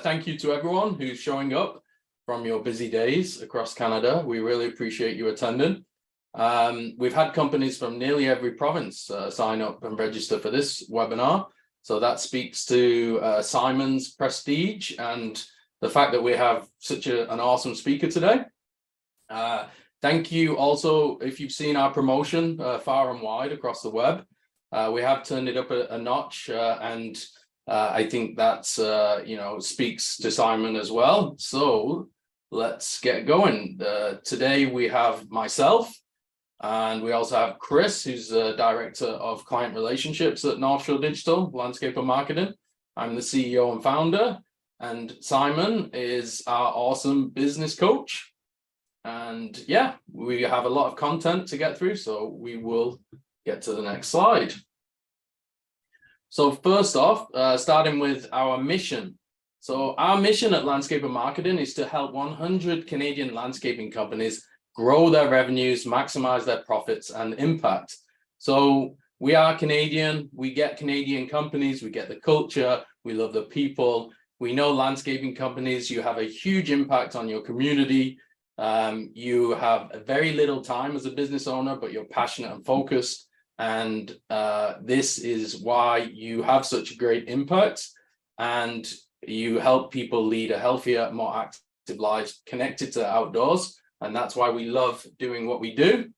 thank you to everyone who's showing up from your busy days across Canada. We really appreciate you attending. We've had companies from nearly every province sign up and register for this webinar. So that speaks to Simon's prestige and the fact that we have such an awesome speaker today. Thank you also if you've seen our promotion far and wide across the web. We have turned it up a notch and I think that's, speaks to Simon as well. So let's get going. Today we have myself and we also have Chris, who's the Director of Client Relationships at North Shore Digital, Landscape and Marketing. I'm the CEO and founder, and Simon is our awesome business coach. And yeah, we have a lot of content to get through, so we will get to the next slide. So first off, starting with our mission. So our mission at Landscape and Marketing is to help 100 Canadian landscaping companies grow their revenues, maximize their profits and impact. So we are Canadian, we get Canadian companies, we get the culture, we love the people. We know landscaping companies, you have a huge impact on your community. You have very little time as a business owner, but you're passionate and focused. And this is why you have such a great impact, and you help people lead a healthier, more active lives connected to the outdoors. And that's why we love doing what we do.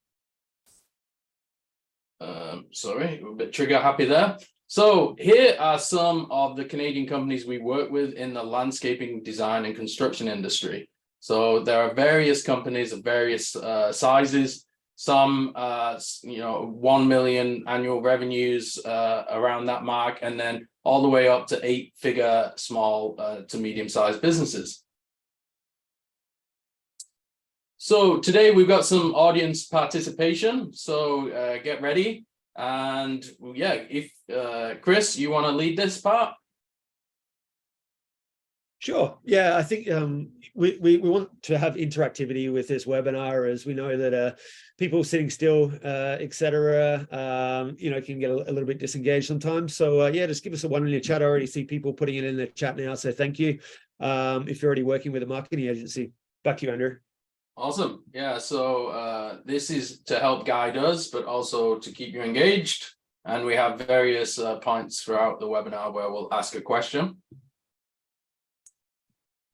Sorry, a bit trigger happy there. So here are some of the Canadian companies we work with in the landscaping, design and construction industry. So there are various companies of various sizes, some 1 million annual revenues around that mark, and then all the way up to 8-figure small to medium-sized businesses. So today we've got some audience participation, so get ready. And yeah, if Chris, you want to lead this part? Sure. Yeah, I think we want to have interactivity with this webinar, as we know that people sitting still, etc., can get a little bit disengaged sometimes. So yeah, just give us a one in your chat. I already see people putting it in the chat now, so thank you. If you're already working with a marketing agency, back to you, Andrew. Awesome. Yeah. So this is to help guide us, but also to keep you engaged. And we have various points throughout the webinar where we'll ask a question.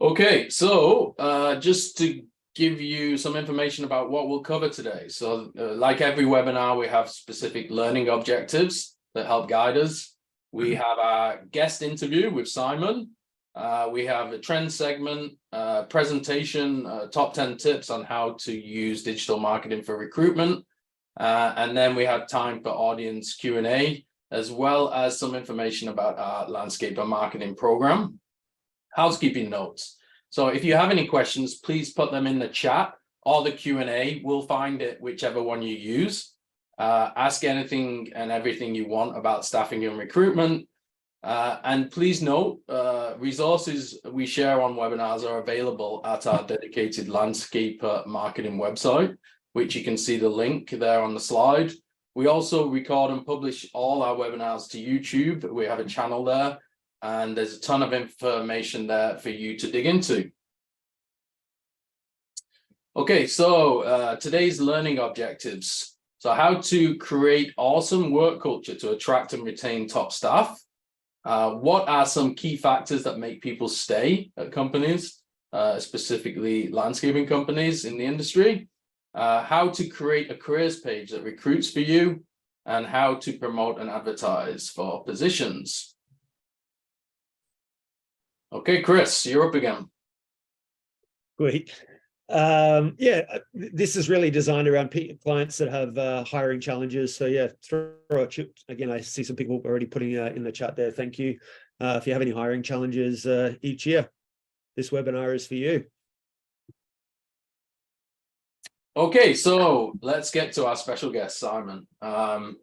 Okay, so just to give you some information about what we'll cover today. So like every webinar, we have specific learning objectives that help guide us. We have our guest interview with Simon. We have a trend segment, presentation, top 10 tips on how to use digital marketing for recruitment. And then we have time for audience Q&A, as well as some information about our landscape and marketing program. Housekeeping notes. So if you have any questions, please put them in the chat or the Q&A. We'll find it whichever one you use. Ask anything and everything you want about staffing and recruitment. And please note, resources we share on webinars are available at our dedicated landscape marketing website, which you can see the link there on the slide. We also record and publish all our webinars to YouTube. We have a channel there. And there's a ton of information there for you to dig into. Okay, so today's learning objectives. So how to create awesome work culture to attract and retain top staff. What are some key factors that make people stay at companies, specifically landscaping companies in the industry? How to create a careers page that recruits for you, and how to promote and advertise for positions. Okay, Chris, you're up again. Great. Yeah, this is really designed around clients that have hiring challenges. So yeah, throw a chip. Again, I see some people already putting in the chat there. Thank you. If you have any hiring challenges each year, this webinar is for you. Okay, so let's get to our special guest, Simon. How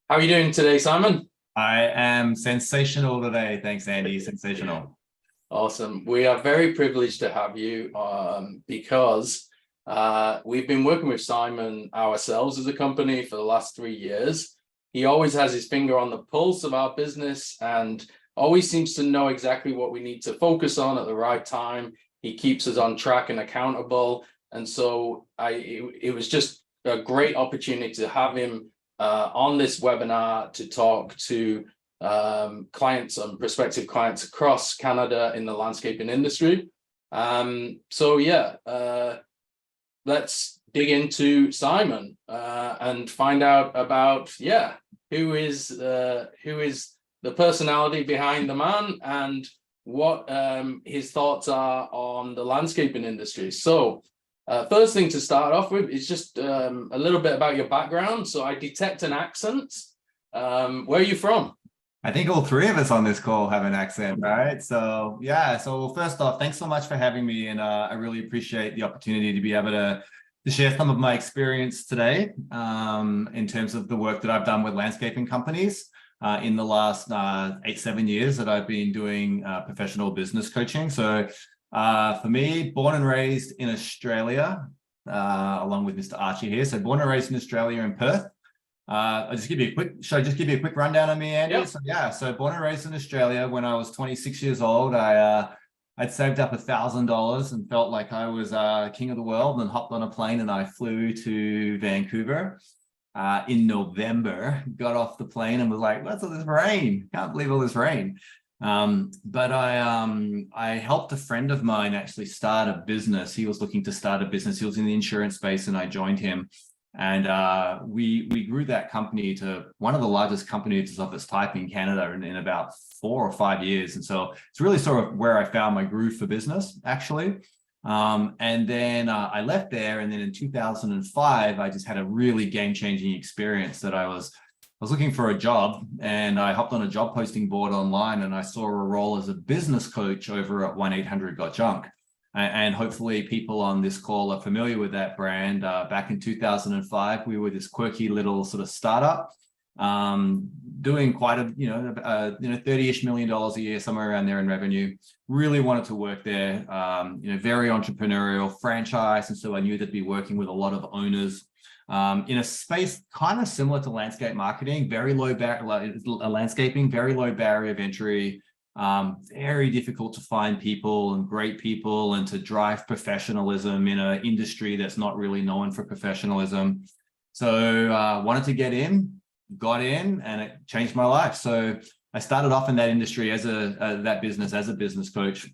are you doing today, Simon? I am sensational today. Thanks, Andy. Sensational. Awesome. We are very privileged to have you because we've been working with Simon ourselves as a company for the last 3 years. He always has his finger on the pulse of our business, and always seems to know exactly what we need to focus on at the right time. He keeps us on track and accountable. And so it was just a great opportunity to have him on this webinar to talk to clients and prospective clients across Canada in the landscaping industry. So yeah, let's dig into Simon and find out about who is the personality behind the man and what his thoughts are on the landscaping industry. So first thing to start off with is just a little bit about your background. So I detect an accent. Where are you from? I think all three of us on this call have an accent, right? So yeah, so first off, thanks so much for having me. And I really appreciate the opportunity to be able to share some of my experience today in terms of the work that I've done with landscaping companies in the last 8-7 years that I've been doing professional business coaching. So for me, born and raised in Australia, along with Mr. Archie here. So born and raised in Australia in Perth. I'll just give you a quick, should I just give you a quick rundown on me, Andy? Yep. So born and raised in Australia. When I was 26 years old, I'd saved up $1,000 and felt like I was king of the world, and hopped on a plane and I flew to Vancouver in November, got off the plane and was like, what's all this rain? Can't believe all this rain. But I helped a friend of mine actually start a business. He was looking to start a business. He was in the insurance space and I joined him. And we grew that company to one of the largest companies of its type in Canada in about 4 or 5 years. And so it's really sort of where I found my groove for business, actually. And then I left there. And then in 2005, I just had a really game-changing experience that I was looking for a job, and I hopped on a job posting board online and I saw a role as a business coach over at 1-800-GOT-JUNK. And hopefully people on this call are familiar with that brand. Back in 2005, we were this quirky little sort of startup, doing quite a, $30-ish million a year, somewhere around there in revenue. Really wanted to work there, very entrepreneurial franchise. And so I knew to be working with a lot of owners in a space kind of similar to landscape marketing, landscaping, very low barrier of entry. Very difficult to find people and great people and to drive professionalism in an industry that's not really known for professionalism. So wanted to get in, got in, and it changed my life. So I started off in that industry as a business coach.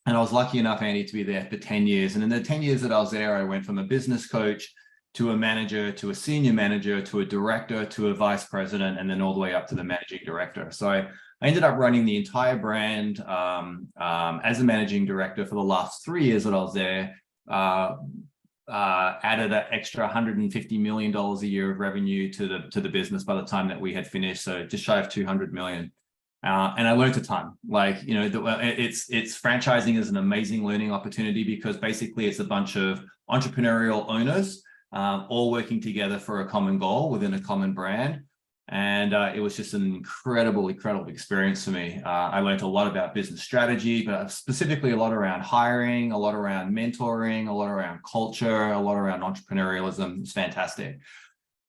And I was lucky enough, Andy, to be there for 10 years. And in the 10 years that I was there, I went from a business coach to a manager, to a senior manager, to a director, to a vice president, and then all the way up to the managing director. So I ended up running the entire brand as a managing director for the last 3 years that I was there. Added an extra $150 million a year of revenue to the business by the time that we had finished. So just shy of 200 million. And I learned a ton. It's franchising is an amazing learning opportunity because basically it's a bunch of entrepreneurial owners all working together for a common goal within a common brand. And it was just an incredible experience for me. I learned a lot about business strategy, but specifically a lot around hiring, a lot around mentoring, a lot around culture, a lot around entrepreneurialism. It's fantastic.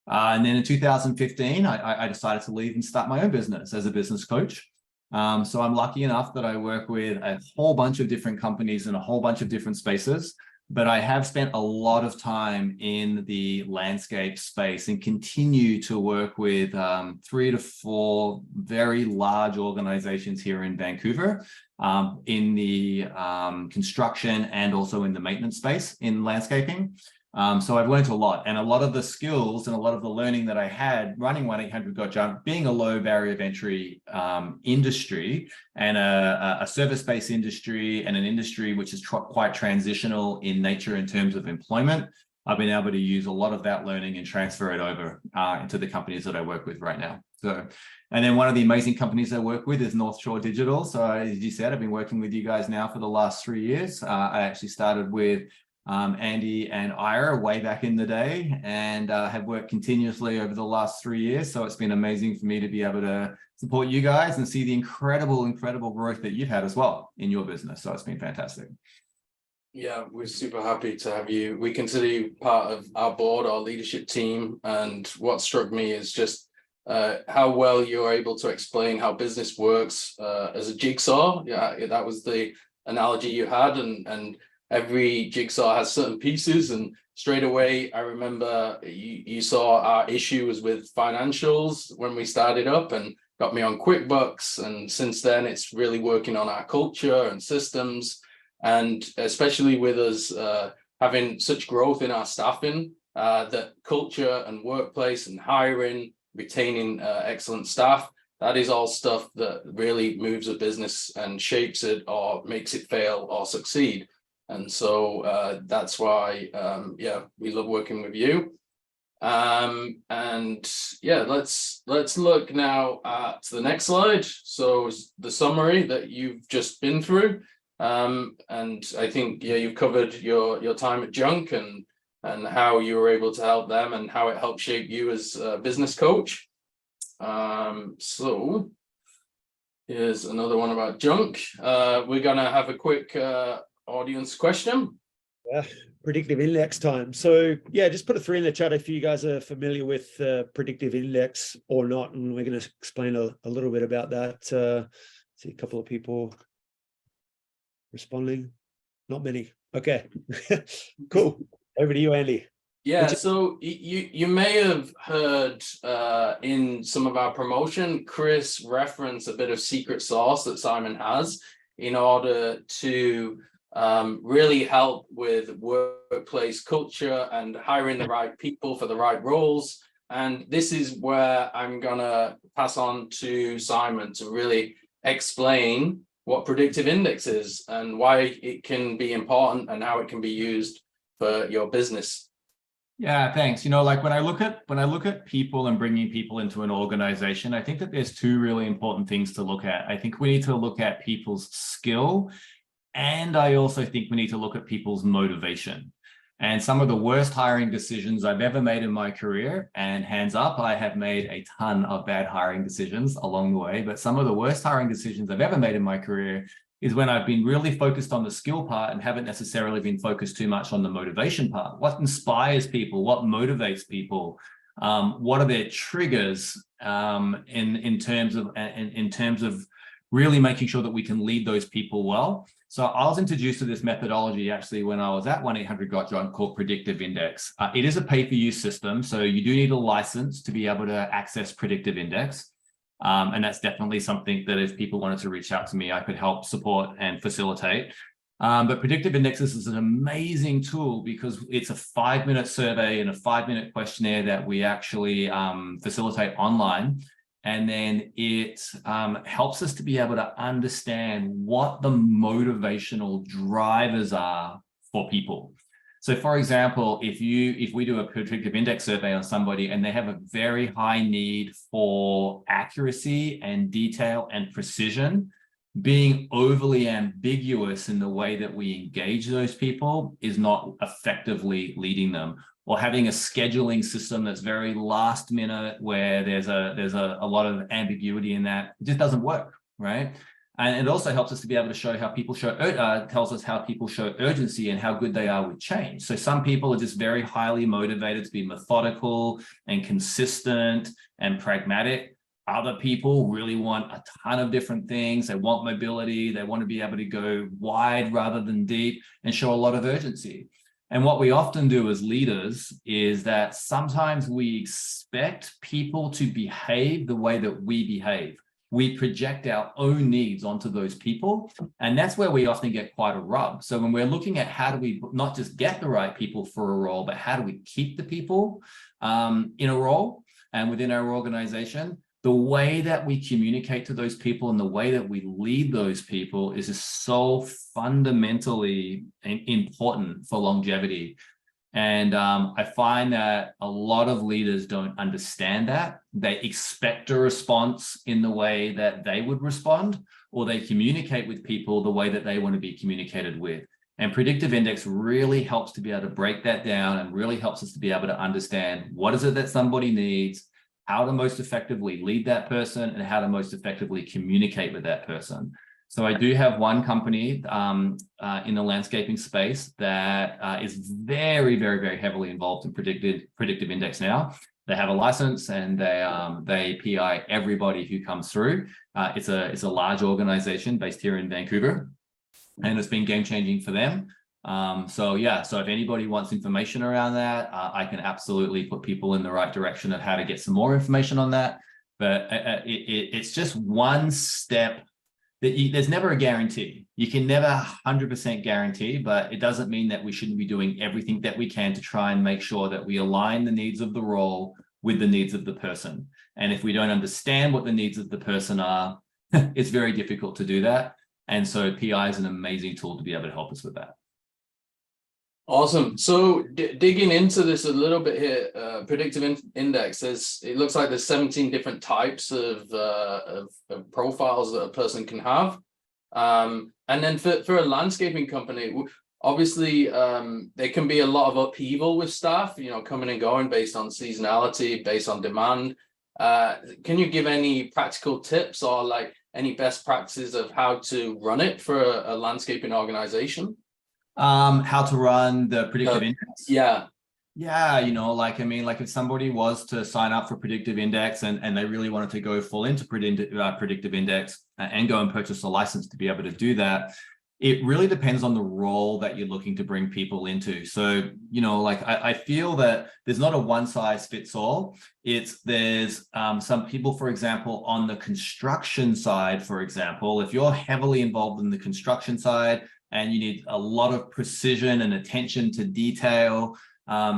And then in 2015, I decided to leave and start my own business as a business coach. So I'm lucky enough that I work with a whole bunch of different companies in a whole bunch of different spaces. But I have spent a lot of time in the landscape space and continue to work with 3 to 4 very large organizations here in Vancouver in the construction and also in the maintenance space in landscaping. So I've learned a lot, and a lot of the skills and a lot of the learning that I had running 1-800-GOT-JUNK, being a low barrier of entry industry and a service-based industry and an industry which is quite transitional in nature in terms of employment. I've been able to use a lot of that learning and transfer it over into the companies that I work with right now. So, and then one of the amazing companies I work with is North Shore Digital. So as you said, I've been working with you guys now for the last 3 years. I actually started with Andy and Ira way back in the day, and have worked continuously over the last 3 years. So it's been amazing for me to be able to support you guys and see the incredible growth that you've had as well in your business. So it's been fantastic. Yeah, we're super happy to have you. We consider you part of our board, our leadership team. And what struck me is just how well you're able to explain how business works as a jigsaw. Yeah, that was the analogy you had, and every jigsaw has certain pieces. And straight away, I remember you saw our issues with financials when we started up and got me on QuickBooks. And since then, it's really working on our culture and systems. And especially with us having such growth in our staffing, that culture and workplace and hiring, retaining excellent staff, that is all stuff that really moves a business and shapes it or makes it fail or succeed. And so that's why, yeah, we love working with you. And yeah, let's look now at the next slide. So the summary that you've just been through. And I think, yeah, you've covered your time at Junk and how you were able to help them and how it helped shape you as a business coach. So here's another one about Junk. We're gonna have a quick audience question. Yeah, predictive index time. So yeah, just put a 3 in the chat if you guys are familiar with predictive index or not, and we're going to explain a little bit about that. See a couple of people responding. Not many. Okay. Cool. Over to you, Andy. Yeah, so you may have heard in some of our promotion, Chris reference a bit of secret sauce that Simon has in order to really help with workplace culture and hiring the right people for the right roles. And this is where I'm gonna pass on to Simon to really explain what predictive index is and why it can be important and how it can be used for your business. Yeah, thanks. You know, like when I look at people and bringing people into an organization, I think that there's 2 really important things to look at. I think we need to look at people's skill, and I also think we need to look at people's motivation. And some of the worst hiring decisions I've ever made in my career, and hands up, I have made a ton of bad hiring decisions along the way, but some of the worst hiring decisions I've ever made in my career is when I've been really focused on the skill part and haven't necessarily been focused too much on the motivation part. What inspires people? What motivates people? What are their triggers in terms of really making sure that we can lead those people well? So I was introduced to this methodology actually when I was at 1-800-GOT-JOHN called Predictive Index. It is a pay-per-use system, so you do need a license to be able to access Predictive Index. And that's definitely something that if people wanted to reach out to me, I could help support and facilitate. But Predictive Indexes is an amazing tool because it's a 5-minute survey and a 5-minute questionnaire that we actually facilitate online. And then it helps us to be able to understand what the motivational drivers are for people. So for example, if we do a predictive index survey on somebody and they have a very high need for accuracy and detail and precision, being overly ambiguous in the way that we engage those people is not effectively leading them. Or having a scheduling system that's very last minute where there's a lot of ambiguity in that, it just doesn't work, right? And it also helps us to be able to show how people show, tells us how people show urgency and how good they are with change. So some people are just very highly motivated to be methodical and consistent and pragmatic. Other people really want a ton of different things. They want mobility. They want to be able to go wide rather than deep and show a lot of urgency. And what we often do as leaders is that sometimes we expect people to behave the way that we behave. We project our own needs onto those people. And that's where we often get quite a rub. So when we're looking at how do we not just get the right people for a role, but how do we keep the people in a role and within our organization, the way that we communicate to those people and the way that we lead those people is just so fundamentally important for longevity. And I find that a lot of leaders don't understand that. They expect a response in the way that they would respond, or they communicate with people the way that they want to be communicated with. And Predictive Index really helps to be able to break that down and really helps us to be able to understand what is it that somebody needs, how to most effectively lead that person, and how to most effectively communicate with that person. So I do have one company in the landscaping space that is very, very, very heavily involved in predictive index now. They have a license and they PI everybody who comes through. It's a large organization based here in Vancouver, and it's been game changing for them. So if anybody wants information around that, I can absolutely put people in the right direction of how to get some more information on that. But it's just one step. There's never a guarantee. You can never 100% guarantee, but it doesn't mean that we shouldn't be doing everything that we can to try and make sure that we align the needs of the role with the needs of the person. And if we don't understand what the needs of the person are, it's very difficult to do that. And so PI is an amazing tool to be able to help us with that. Awesome. So digging into this a little bit here, predictive index, it looks like there's 17 different types of profiles that a person can have. And then for a landscaping company, obviously there can be a lot of upheaval with staff, coming and going based on seasonality, based on demand. Can you give any practical tips or like any best practices of how to run it for a landscaping organization? How to run the predictive index? Yeah. Yeah, like if somebody was to sign up for predictive index and they really wanted to go full into predictive index and go and purchase a license to be able to do that, it really depends on the role that you're looking to bring people into. So, I feel that there's not a one size fits all. There's some people, for example, on the construction side, for example, if you're heavily involved in the construction side, and you need a lot of precision and attention to detail,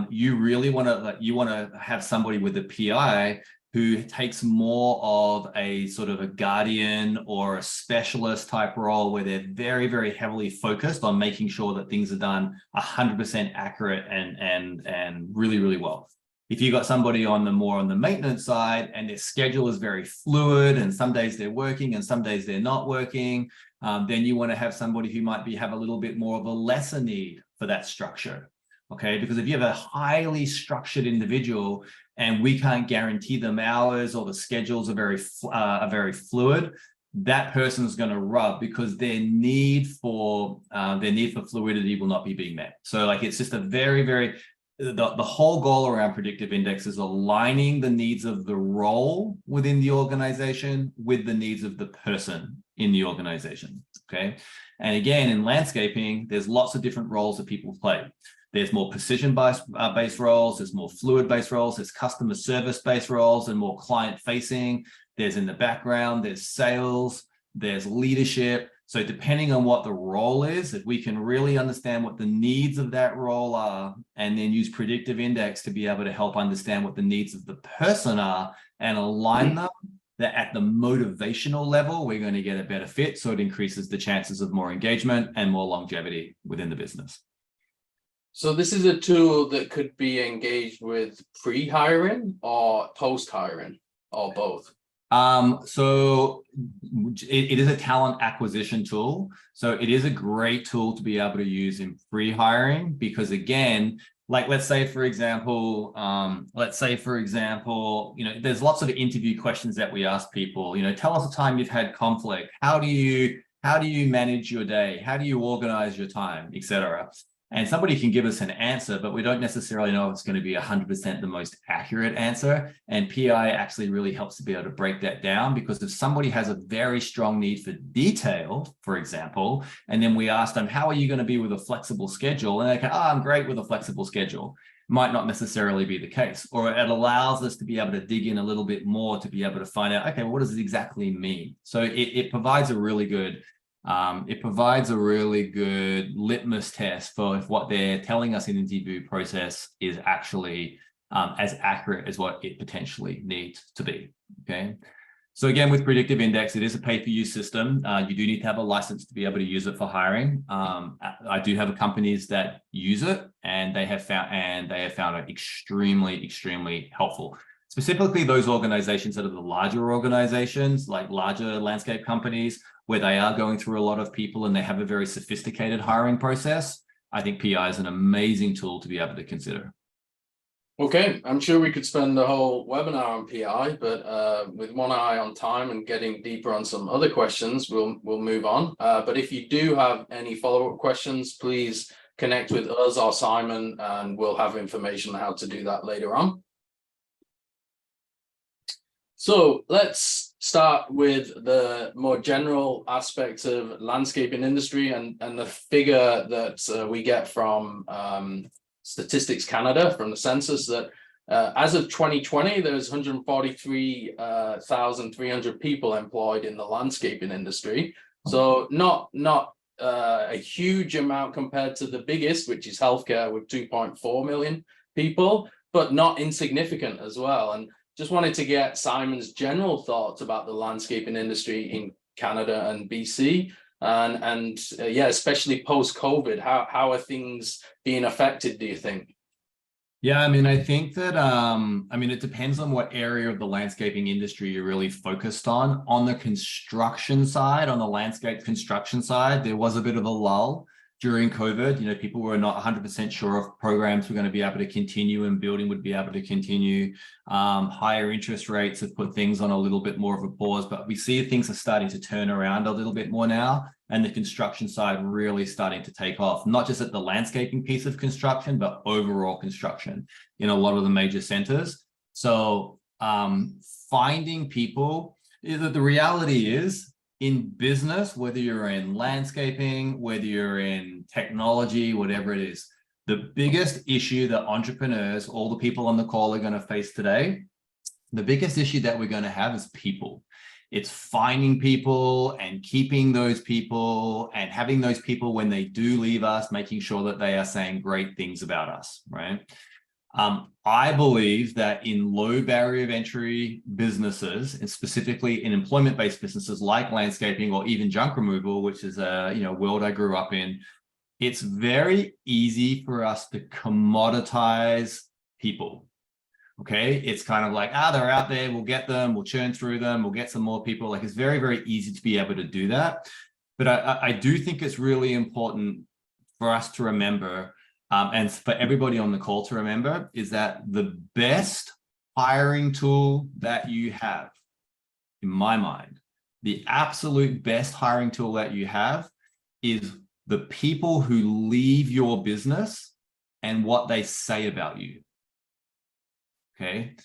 you really want to have somebody with a PI who takes more of a sort of a guardian or a specialist type role where they're very, very heavily focused on making sure that things are done 100% accurate and really, really well. If you've got somebody on the maintenance side and their schedule is very fluid and some days they're working and some days they're not working, then you want to have somebody who might have a little bit more of a lesser need for that structure. Okay, because if you have a highly structured individual and we can't guarantee them hours or the schedules are very fluid, that person's going to rub because their need for fluidity will not be being met. So it's just a very, very the whole goal around predictive index is aligning the needs of the role within the organization with the needs of the person in the organization. Okay. And again, in landscaping, there's lots of different roles that people play. There's more precision-based roles, there's more fluid-based roles, there's customer service-based roles and more client-facing. There's in the background, there's sales, there's leadership. So depending on what the role is, if we can really understand what the needs of that role are and then use predictive index to be able to help understand what the needs of the person are and align them, that at the motivational level, we're going to get a better fit. So it increases the chances of more engagement and more longevity within the business. So this is a tool that could be engaged with pre-hiring or post-hiring or both? So it is a talent acquisition tool. So it is a great tool to be able to use in pre-hiring because again, let's say for example, there's lots of interview questions that we ask people, tell us a time you've had conflict. How do you manage your day? How do you organize your time, etc.? And somebody can give us an answer, but we don't necessarily know if it's going to be 100% the most accurate answer. And PI actually really helps to be able to break that down because if somebody has a very strong need for detail, for example, and then we ask them, how are you going to be with a flexible schedule? And they go, I'm great with a flexible schedule. Might not necessarily be the case. Or it allows us to be able to dig in a little bit more to be able to find out, okay, well, what does it exactly mean? So it provides a really good litmus test for if what they're telling us in the interview process is actually as accurate as what it potentially needs to be. Okay. So again, with predictive index, it is a pay-per-use system. You do need to have a license to be able to use it for hiring. I do have companies that use it, and they have found it extremely, extremely helpful. Specifically, those organizations that are the larger organizations, like larger landscape companies, where they are going through a lot of people and they have a very sophisticated hiring process. I think PI is an amazing tool to be able to consider. Okay, I'm sure we could spend the whole webinar on PI, but with one eye on time and getting deeper on some other questions, we'll move on. But if you do have any follow-up questions, please connect with us or Simon, and we'll have information on how to do that later on. So let's start with the more general aspects of landscaping industry and the figure that we get from Statistics Canada, from the census, that as of 2020, there's 143,300 people employed in the landscaping industry. So not a huge amount compared to the biggest, which is healthcare with 2.4 million people, but not insignificant as well. And just wanted to get Simon's general thoughts about the landscaping industry in Canada and BC, and yeah, especially post-COVID. How are things being affected, do you think? Yeah, I mean, I think that, it depends on what area of the landscaping industry you're really focused on. On the construction side, on the landscape construction side, there was a bit of a lull during COVID. You know, people were not 100% sure if programs were going to be able to continue and building would be able to continue. Higher interest rates have put things on a little bit more of a pause, but we see things are starting to turn around a little bit more now, and the construction side really starting to take off, not just at the landscaping piece of construction, but overall construction in a lot of the major centers. So finding people, the reality is, in business, whether you're in landscaping, whether you're in technology, whatever it is, the biggest issue that entrepreneurs, all the people on the call, are going to face today, the biggest issue that we're going to have is people. It's finding people and keeping those people and having those people, when they do leave us, making sure that they are saying great things about us, right? I believe that in low barrier of entry businesses, and specifically in employment-based businesses like landscaping or even junk removal, which is a world I grew up in, it's very easy for us to commoditize people. Okay, it's kind of like, they're out there, we'll get them, we'll churn through them, we'll get some more people. Like, it's very, very easy to be able to do that. But I do think it's really important for us to remember, and for everybody on the call to remember, is that the best hiring tool that you have, in my mind, the absolute best hiring tool that you have is the people who leave your business and what they say about you. Okay.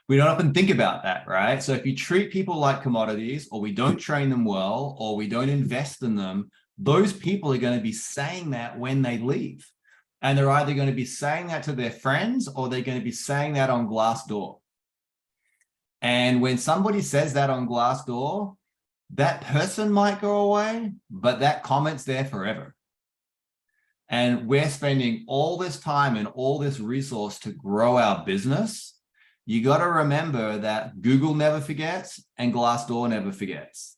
We don't often think about that, right? So if you treat people like commodities, or we don't train them well, or we don't invest in them, those people are going to be saying that when they leave. And they're either going to be saying that to their friends, or they're going to be saying that on Glassdoor. And when somebody says that on Glassdoor, that person might go away, but that comment's there forever. And we're spending all this time and all this resource to grow our business. You got to remember that Google never forgets and Glassdoor never forgets.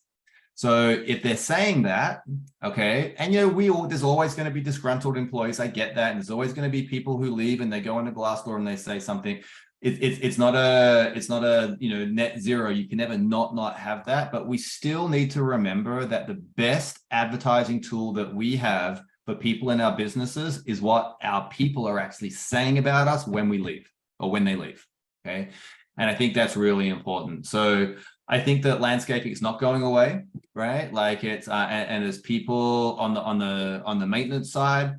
So if they're saying that, okay, and there's always going to be disgruntled employees. I get that. And there's always going to be people who leave and they go into Glassdoor and they say something. It's not a net zero. You can never not have that. But we still need to remember that the best advertising tool that we have for people in our businesses is what our people are actually saying about us when we leave, or when they leave. Okay. And I think that's really important. So I think that landscaping is not going away, right? Like it's and as people on the maintenance side,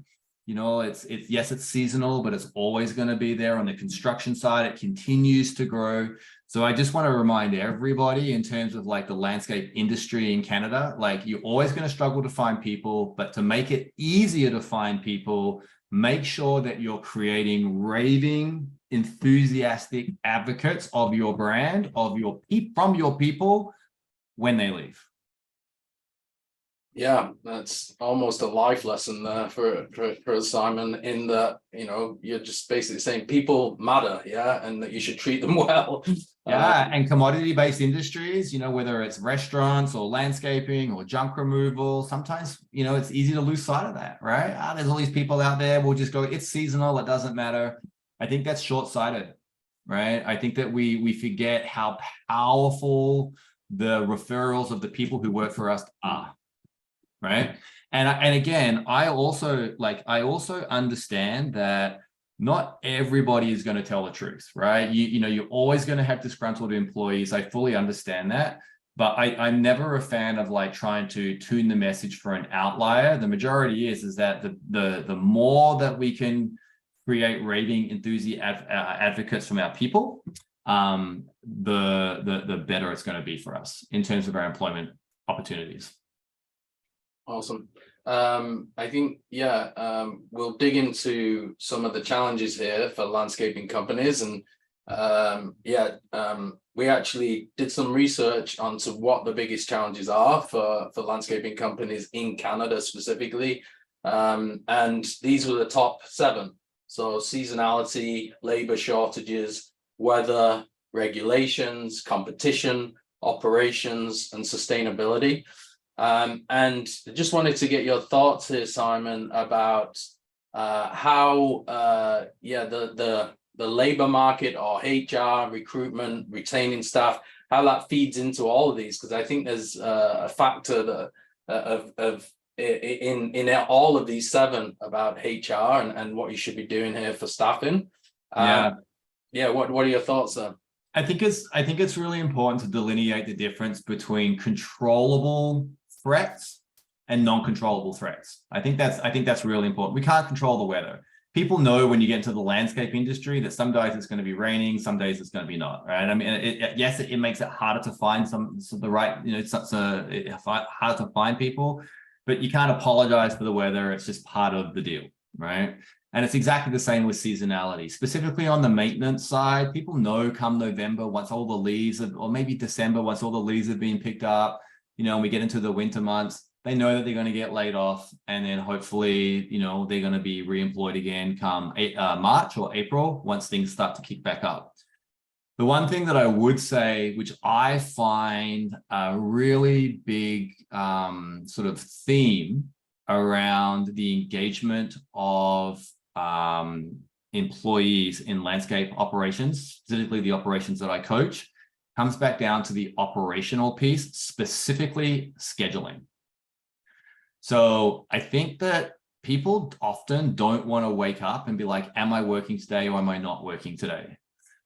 it's yes, it's seasonal, but it's always going to be there. On the construction side, it continues to grow. So I just want to remind everybody, in terms of like the landscape industry in Canada, like, you're always going to struggle to find people, but to make it easier to find people, make sure that you're creating raving, enthusiastic advocates of your brand, from your people when they leave. Yeah, that's almost a life lesson there for Simon, in that, you're just basically saying people matter, yeah, and that you should treat them well. Yeah, and commodity-based industries, whether it's restaurants or landscaping or junk removal, sometimes, it's easy to lose sight of that, right? There's all these people out there, we'll just go, it's seasonal, it doesn't matter. I think that's short-sighted, right? I think that we forget how powerful the referrals of the people who work for us are. Right. And again, I also understand that not everybody is going to tell the truth, right? You're always going to have disgruntled employees. I fully understand that. But I'm never a fan of like trying to tune the message for an outlier. The majority is that the more that we can create raving advocates from our people, the better it's going to be for us in terms of our employment opportunities. Awesome. I think, we'll dig into some of the challenges here for landscaping companies. And we actually did some research onto what the biggest challenges are for landscaping companies in Canada specifically. And these were the top 7. So seasonality, labor shortages, weather, regulations, competition, operations, and sustainability. And I just wanted to get your thoughts here, Simon, about how the labor market or HR, recruitment, retaining staff, how that feeds into all of these, because I think there's a factor that in all of these 7 about HR and what you should be doing here for staffing. What are your thoughts there? I think it's really important to delineate the difference between controllable threats and non-controllable threats. I think that's really important. We can't control the weather. People know when you get into the landscape industry that some days it's going to be raining, some days it's going to be not, right? I mean, it makes it harder to find the right, it's hard to find people, but you can't apologize for the weather. It's just part of the deal, right? And it's exactly the same with seasonality. Specifically on the maintenance side, people know come November, once all the leaves or maybe December, once all the leaves have been picked up, and we get into the winter months, they know that they're going to get laid off, and then hopefully, they're going to be re-employed again come March or April once things start to kick back up. The one thing that I would say, which I find a really big sort of theme around the engagement of employees in landscape operations, specifically the operations that I coach, comes back down to the operational piece, specifically scheduling. So I think that people often don't want to wake up and be like, am I working today or am I not working today?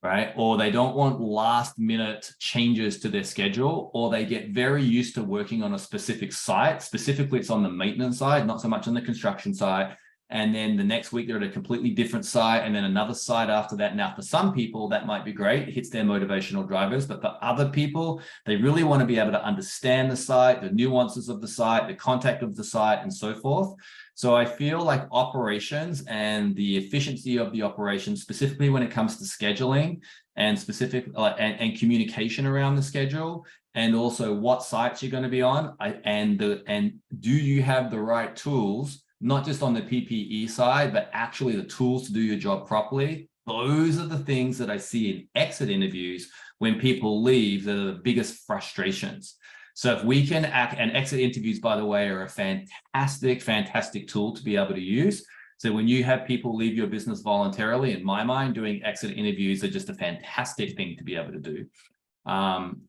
Right? Or they don't want last minute changes to their schedule, or they get very used to working on a specific site. Specifically, it's on the maintenance side, not so much on the construction side. And then the next week they're at a completely different site, and then another site after that. Now, for some people, that might be great. It hits their motivational drivers. But for other people, they really want to be able to understand the site, the nuances of the site, the contact of the site, and so forth. So I feel like operations and the efficiency of the operations, specifically when it comes to scheduling and and communication around the schedule, and also what sites you're going to be on, and do you have the right tools, not just on the PPE side, but actually the tools to do your job properly. Those are the things that I see in exit interviews when people leave that are the biggest frustrations. So if we can and exit interviews, by the way, are a fantastic tool to be able to use. So when you have people leave your business voluntarily, in my mind, doing exit interviews are just a fantastic thing to be able to do.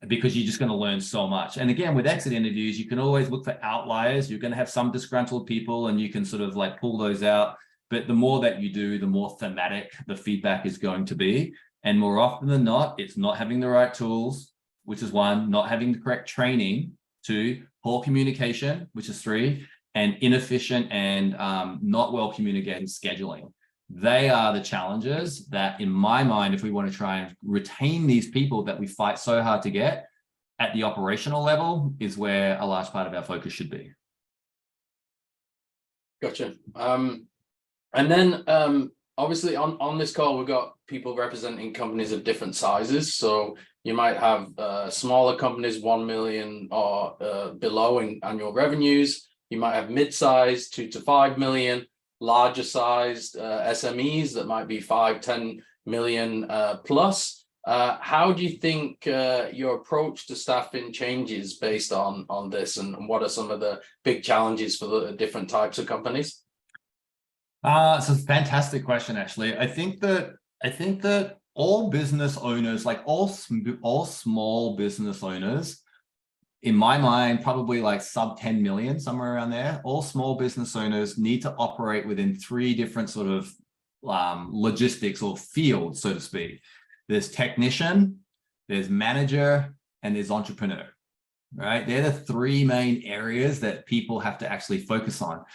Because you're just going to learn so much. And again, with exit interviews, you can always look for outliers. You're going to have some disgruntled people and you can sort of like pull those out. But the more that you do, the more thematic the feedback is going to be. And more often than not, it's not having the right tools, which is 1, not having the correct training, 2, poor communication, which is 3, and inefficient and not well communicated scheduling. They are the challenges that, in my mind, if we want to try and retain these people that we fight so hard to get at the operational level, is where a large part of our focus should be. Gotcha. And then obviously on this call, we've got people representing companies of different sizes. So you might have smaller companies, 1 million or below in annual revenues. You might have mid-sized, 2 to 5 million. Larger sized SMEs that might be 5-10 million plus. How do you think your approach to staffing changes based on this, and what are some of the big challenges for the different types of companies? It's a fantastic question, actually. I think that all business owners, like all small business owners, in my mind, probably like sub 10 million, somewhere around there, all small business owners need to operate within 3 different sort of logistics or fields, so to speak. There's technician, there's manager, and there's entrepreneur, right? They're the 3 main areas that people have to actually focus on.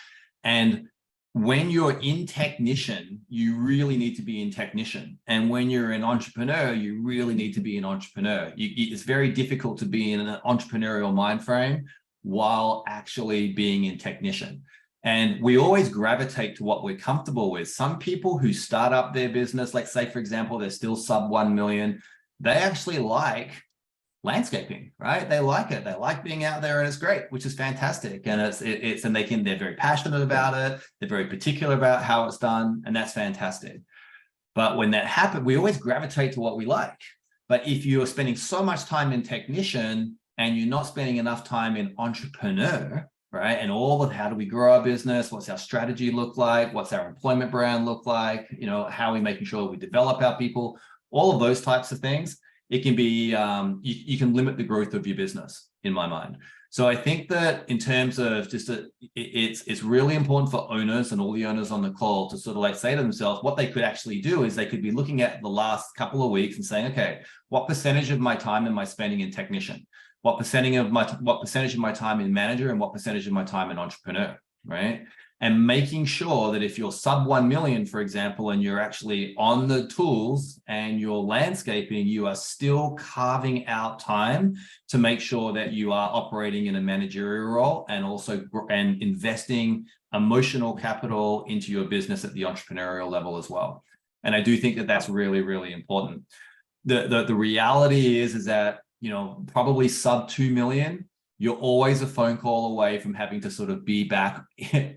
And when you're in technician, you really need to be in technician. And when you're an entrepreneur, you really need to be an entrepreneur. It's very difficult to be in an entrepreneurial mind frame while actually being in technician. And we always gravitate to what we're comfortable with. Some people who start up their business, like say, for example, they're still sub 1 million, they actually like landscaping, right? They like it. They like being out there, and it's great, which is fantastic. And they're very passionate about it. They're very particular about how it's done, and that's fantastic. But when that happens, we always gravitate to what we like. But if you're spending so much time in technician and you're not spending enough time in entrepreneur, right? And all of how do we grow our business? What's our strategy look like? What's our employment brand look like? You know, how are we making sure we develop our people? All of those types of things. It can be, you can limit the growth of your business, in my mind. So I think that in terms of it's really important for owners and all the owners on the call to sort of like say to themselves, what they could actually do is they could be looking at the last couple of weeks and saying, okay, what percentage of my time am I spending in technician? What percentage of my time in manager, and what percentage of my time in entrepreneur, right? And making sure that if you're sub 1 million, for example, and you're actually on the tools and you're landscaping, you are still carving out time to make sure that you are operating in a managerial role and also investing emotional capital into your business at the entrepreneurial level as well. And I do think that that's really, really important. The reality is that, you know, probably sub 2 million, you're always a phone call away from having to sort of be back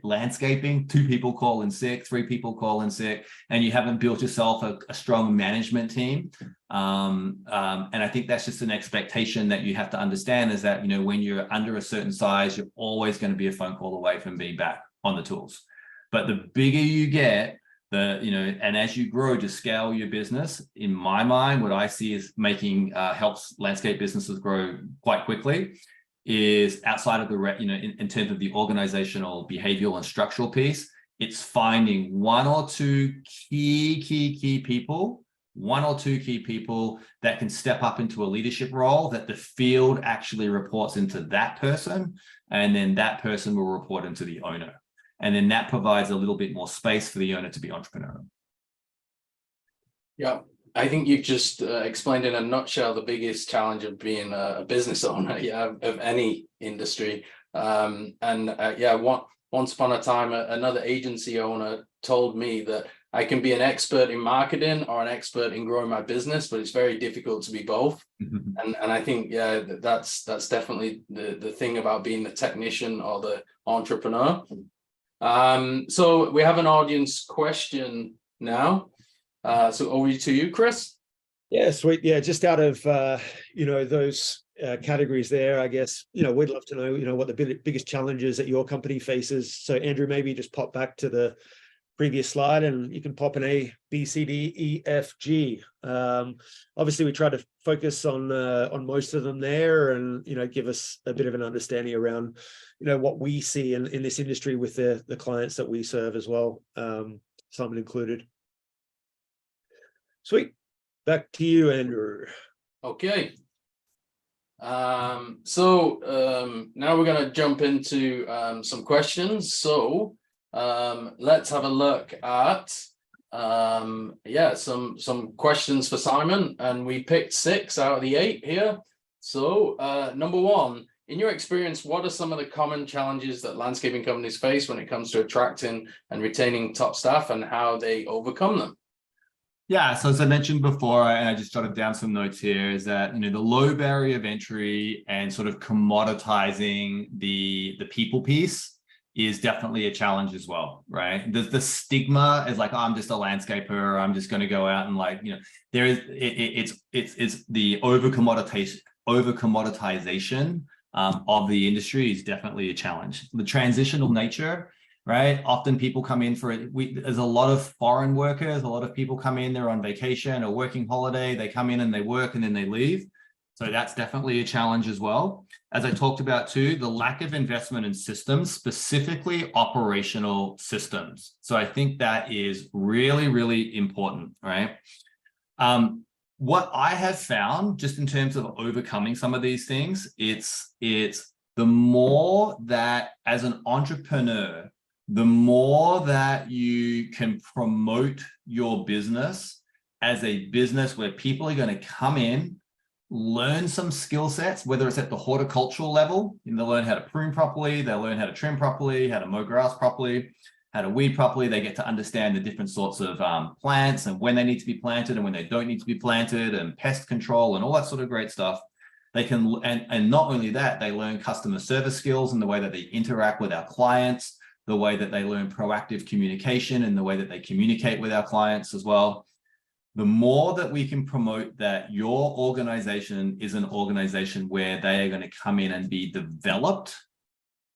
landscaping. 2 people call in sick, 3 people call in sick, and you haven't built yourself a strong management team. And I think that's just an expectation that you have to understand, is that, you know, when you're under a certain size, you're always going to be a phone call away from being back on the tools. But the bigger you get, and as you grow to scale your business, in my mind, what I see is helps landscape businesses grow quite quickly, is outside of in terms of the organizational, behavioral, and structural piece, it's finding 1 or 2 key people, 1 or 2 key people that can step up into a leadership role, that the field actually reports into that person, and then that person will report into the owner. And then that provides a little bit more space for the owner to be entrepreneurial. Yeah, I think you've just explained in a nutshell the biggest challenge of being a business owner, of any industry. Once upon a time, another agency owner told me that I can be an expert in marketing or an expert in growing my business, but it's very difficult to be both. And I think, that's definitely the thing about being the technician or the entrepreneur. So we have an audience question now. So over to you, Chris. Yeah, sweet. Yeah, just out of those categories there, I guess, we'd love to know, what the biggest challenges that your company faces. So Andrew, maybe just pop back to the previous slide and you can pop an A, B, C, D, E, F, G. Obviously we try to focus on most of them there, and give us a bit of an understanding around what we see in this industry with the clients that we serve as well, Simon included. Sweet. Back to you, Andrew. Okay. Now we're going to jump into some questions. So let's have a look at some questions for Simon, and we picked 6 out of the 8 here. So number 1, in your experience, what are some of the common challenges that landscaping companies face when it comes to attracting and retaining top staff, and how they overcome them? Yeah, so as I mentioned before, and I just jotted down some notes here, is that the low barrier of entry and sort of commoditizing the people piece is definitely a challenge as well, right? The stigma is like, oh, I'm just a landscaper, I'm just going to go out and there is it's the over commoditization of the industry is definitely a challenge. The transitional nature, right? Often people come in for it. There's a lot of foreign workers, a lot of people come in, they're on vacation or working holiday, they come in and they work and then they leave. So that's definitely a challenge as well. As I talked about too, the lack of investment in systems, specifically operational systems. So I think that is really, really important, right? What I have found, just in terms of overcoming some of these things, it's the more that as an entrepreneur, the more that you can promote your business as a business where people are going to come in, learn some skill sets, whether it's at the horticultural level, and they'll learn how to prune properly, they'll learn how to trim properly, how to mow grass properly, how to weed properly. They get to understand the different sorts of plants and when they need to be planted and when they don't need to be planted, and pest control and all that sort of great stuff. They can, and not only that, they learn customer service skills and the way that they interact with our clients, the way that they learn proactive communication and the way that they communicate with our clients as well. The more that we can promote that your organization is an organization where they are going to come in and be developed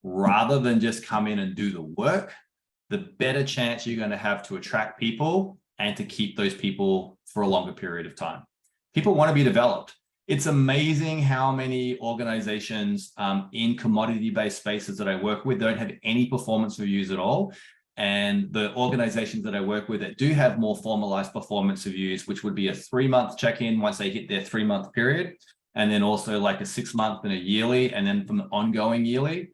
rather than just come in and do the work, the better chance you're going to have to attract people and to keep those people for a longer period of time. People want to be developed. It's amazing how many organizations in commodity-based spaces that I work with don't have any performance reviews at all. And the organizations that I work with that do have more formalized performance reviews, which would be a 3-month check-in once they hit their 3-month period, and then also like a 6-month and a yearly, and then from the ongoing yearly.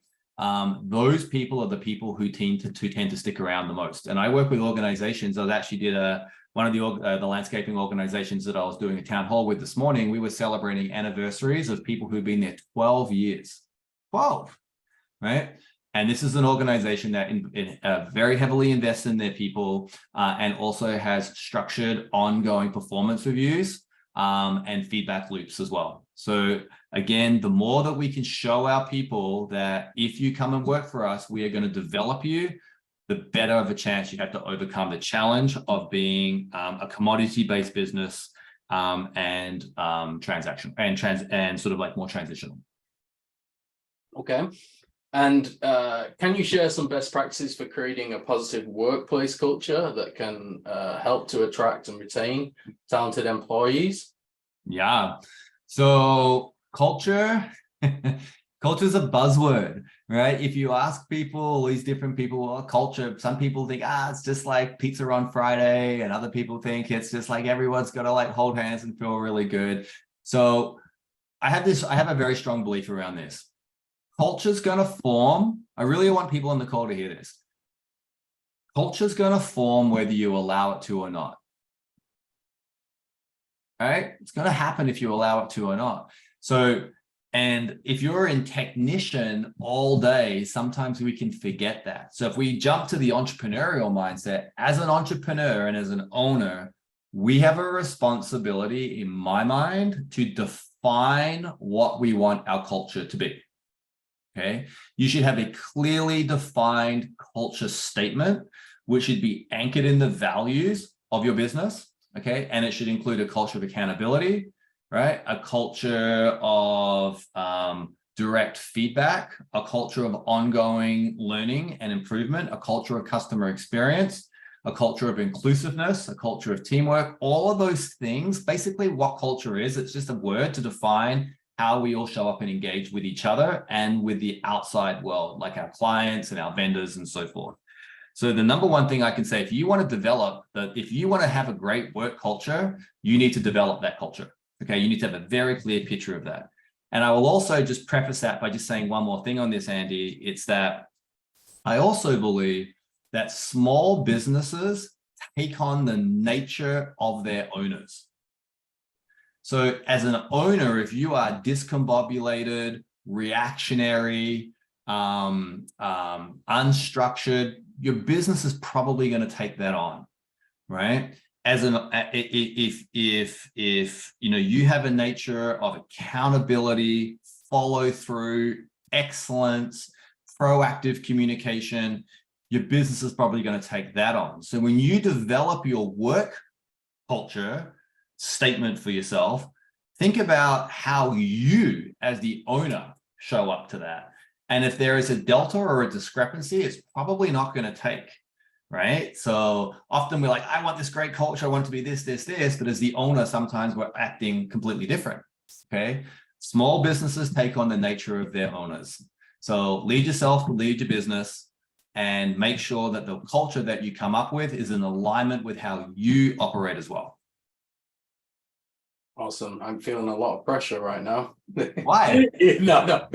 Those people are the people who tend to stick around the most. And I work with organizations. I actually did one of the landscaping organizations that I was doing a town hall with this morning. We were celebrating anniversaries of people who've been there 12 years. 12, right? And this is an organization that very heavily invests in their people and also has structured ongoing performance reviews and feedback loops as well. So again, the more that we can show our people that if you come and work for us, we are going to develop you, the better of a chance you have to overcome the challenge of being a commodity-based business and transaction and sort of like more transitional. Okay. And can you share some best practices for creating a positive workplace culture that can help to attract and retain talented employees? Yeah. So culture, culture is a buzzword, right? If you ask people, all these different people, well, culture, some people think, it's just like pizza on Friday, and other people think it's just like everyone's got to like hold hands and feel really good. So I have a very strong belief around this. Culture's going to form. I really want people on the call to hear this. Culture's going to form whether you allow it to or not. All right? It's going to happen if you allow it to or not. So, and if you're in technician all day, sometimes we can forget that. So if we jump to the entrepreneurial mindset, as an entrepreneur and as an owner, we have a responsibility, in my mind, to define what we want our culture to be. Okay, you should have a clearly defined culture statement, which should be anchored in the values of your business. Okay, and it should include a culture of accountability, right? A culture of direct feedback, a culture of ongoing learning and improvement, a culture of customer experience, a culture of inclusiveness, a culture of teamwork. All of those things, basically what culture is, it's just a word to define how we all show up and engage with each other and with the outside world, like our clients and our vendors and so forth. So the number one thing I can say, if you want to develop if you want to have a great work culture, you need to develop that culture. Okay, you need to have a very clear picture of that. And I will also just preface that by just saying one more thing on this, Andy. It's that I also believe that small businesses take on the nature of their owners. So as an owner, if you are discombobulated, reactionary, unstructured, your business is probably going to take that on, right? As an if you know you have a nature of accountability, follow through, excellence, proactive communication, your business is probably going to take that on. So when you develop your work culture statement for yourself, think about how you as the owner show up to that. And if there is a delta or a discrepancy, it's probably not going to take, right? So often we're like, I want this great culture, I want it to be this, this, this, but as the owner, sometimes we're acting completely different, okay? Small businesses take on the nature of their owners. So lead yourself, lead your business, and make sure that the culture that you come up with is in alignment with how you operate as well. Awesome. I'm feeling a lot of pressure right now. Why? No.